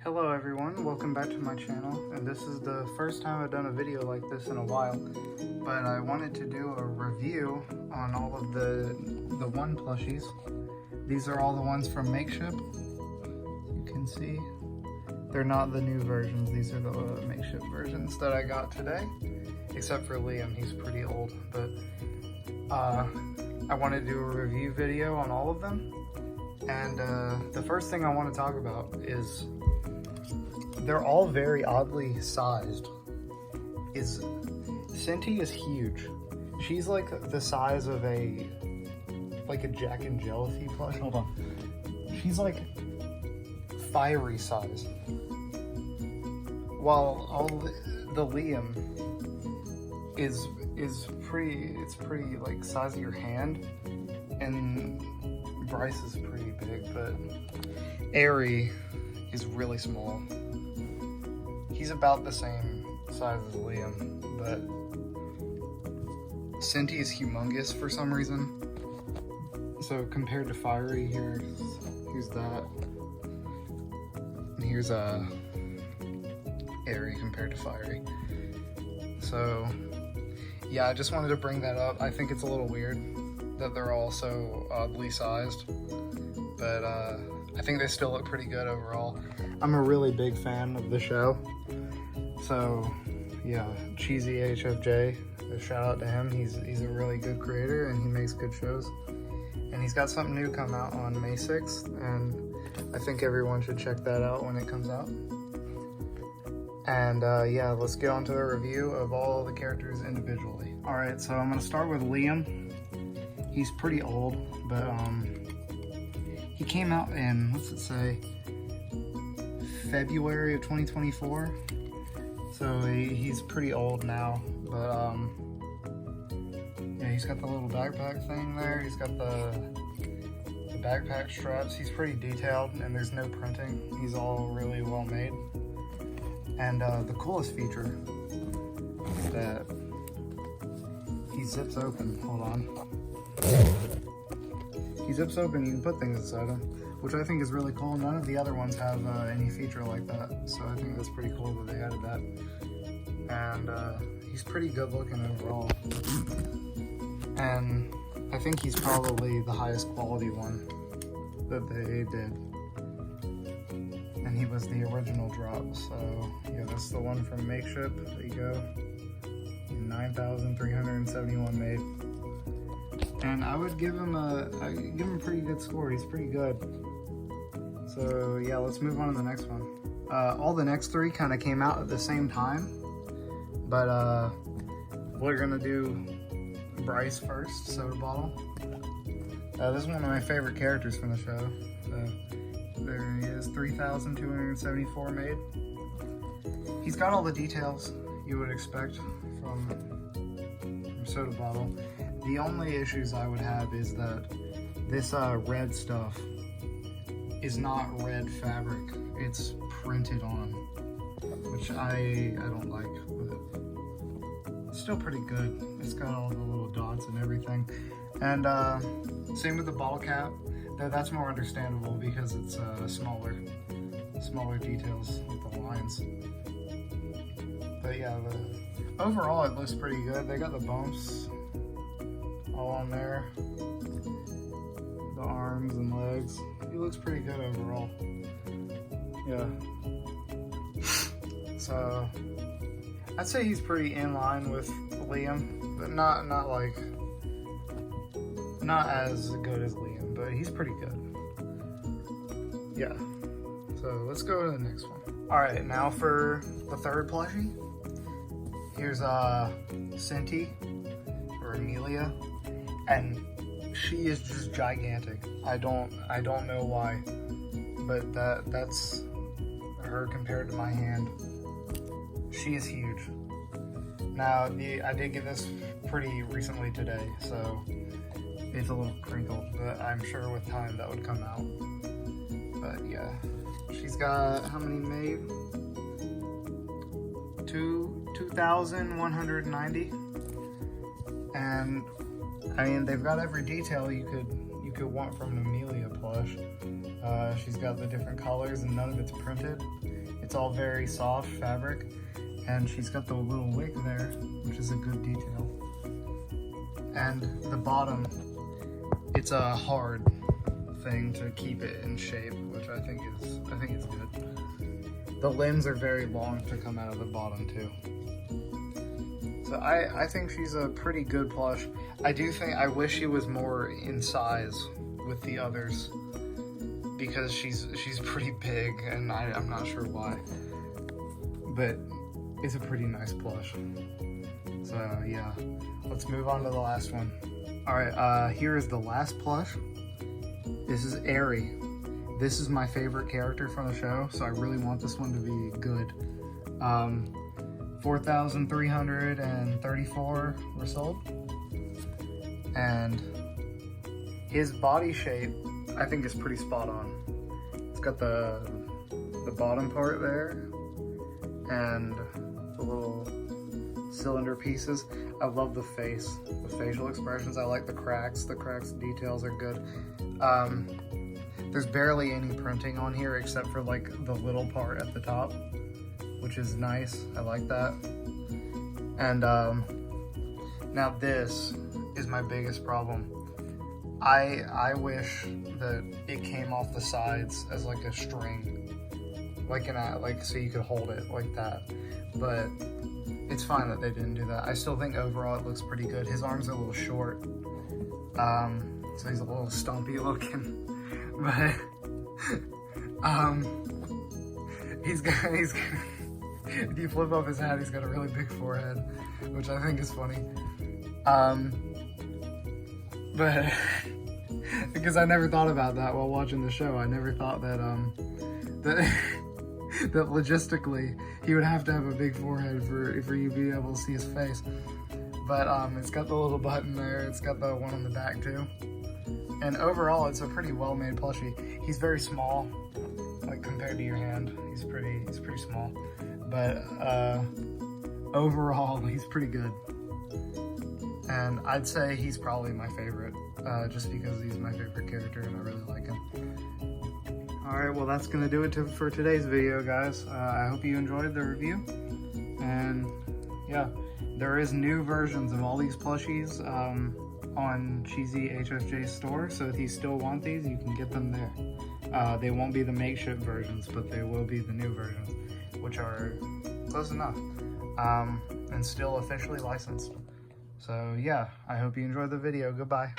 Hello everyone, welcome back to my channel, and this is the first time I've done a video like this in a while, but I wanted to do a review on all of the one plushies. These are all the ones from Makeship. You can see they're not the new versions, these are the Makeship versions that I got today, except for Liam, he's pretty old, but I want to do a review video on all of them. And the first thing I want to talk about is they're all very oddly sized. Cinti is huge. She's like the size of a Jack and Jellyfy plush. Hold on. She's like fiery size. While all the Liam is pretty, it's pretty like size of your hand, and Bryce is pretty big, but Airy is really small. He's about the same size as Liam, but Cinti is humongous for some reason. So compared to Fiery, here's that. And here's Airy compared to Fiery. So yeah, I just wanted to bring that up. I think it's a little weird that they're all so oddly sized, but I think they still look pretty good overall. I'm a really big fan of the show, so yeah, Cheesy Hfjone, a shout out to him. He's a really good creator and he makes good shows, and he's got something new come out on May 6th, and I think everyone should check that out when it comes out. And yeah, let's get on to the review of all the characters individually. Alright, so I'm gonna start with Liam. He's pretty old, but he came out in, what's it say, February of 2024. So he's pretty old now, but yeah, he's got the little backpack thing there. He's got the backpack straps. He's pretty detailed, and there's no printing. He's all really well made. And the coolest feature is that he zips open. Hold on. He zips open, you can put things inside him, which I think is really cool. None of the other ones have any feature like that, so I think that's pretty cool that they added that. And he's pretty good looking overall. And I think he's probably the highest quality one that they did. And he was the original drop, so yeah, that's the one from Makeship. There you go. 9,371 made. And I would give him a pretty good score. He's pretty good. So yeah, let's move on to the next one. All the next three kind of came out at the same time, but we're gonna do Bryce first, Soda Bottle. This is one of my favorite characters from the show. There he is, 3,274 made. He's got all the details you would expect from Soda Bottle. The only issues I would have is that this red stuff is not red fabric, it's printed on, which I don't like, but it's still pretty good. It's got all the little dots and everything. And same with the bottle cap, though that's more understandable because it's smaller details with the lines. But yeah, overall it looks pretty good. They got the bumps all on there, the arms and legs. He looks pretty good overall. Yeah. So I'd say he's pretty in line with Liam, but not as good as Liam, but he's pretty good. Yeah. So let's go to the next one. All right, now for the third plushie. Here's Cinti, or Amelia, and she is just gigantic. I don't know why, but that's her compared to my hand. She is huge. Now I did get this pretty recently today, so it's a little crinkled, but I'm sure with time that would come out. But yeah, she's got how many made? 2,190, and I mean they've got every detail you could could want from an Amelia plush. She's got the different colors and none of it's printed. It's all very soft fabric, and she's got the little wig there, which is a good detail. And the bottom, it's a hard thing to keep it in shape, which I think is good. The limbs are very long to come out of the bottom too. So I think she's a pretty good plush. I wish she was more in size with the others, because she's pretty big, and I'm not sure why. But it's a pretty nice plush. So yeah, let's move on to the last one. All right, here is the last plush. This is Airy. This is my favorite character from the show, so I really want this one to be good. 4,334 were sold. And his body shape, I think, is pretty spot on. It's got the bottom part there and the little cylinder pieces. I love the face, the facial expressions. I like the cracks. The cracks details are good. There's barely any printing on here except for like the little part at the top, which is nice. I like that. And now this is my biggest problem. I wish that it came off the sides as like a string, like so you could hold it like that. But it's fine that they didn't do that. I still think overall it looks pretty good. His arms are a little short, so he's a little stumpy looking. But he's got if you flip up his hat, he's got a really big forehead, which I think is funny. But because I never thought about that while watching the show. I never thought that that logistically he would have to have a big forehead for you to be able to see his face. But it's got the little button there. It's got the one on the back too. And overall, it's a pretty well-made plushie. He's very small, like compared to your hand. He's pretty small. But overall, he's pretty good. And I'd say he's probably my favorite, just because he's my favorite character and I really like him. Alright, well that's going to do it for today's video, guys. I hope you enjoyed the review. And yeah, there is new versions of all these plushies on Cheesy HFJ's store, so if you still want these, you can get them there. They won't be the Makeship versions, but they will be the new versions, which are close enough, and still officially licensed. So yeah, I hope you enjoyed the video. Goodbye.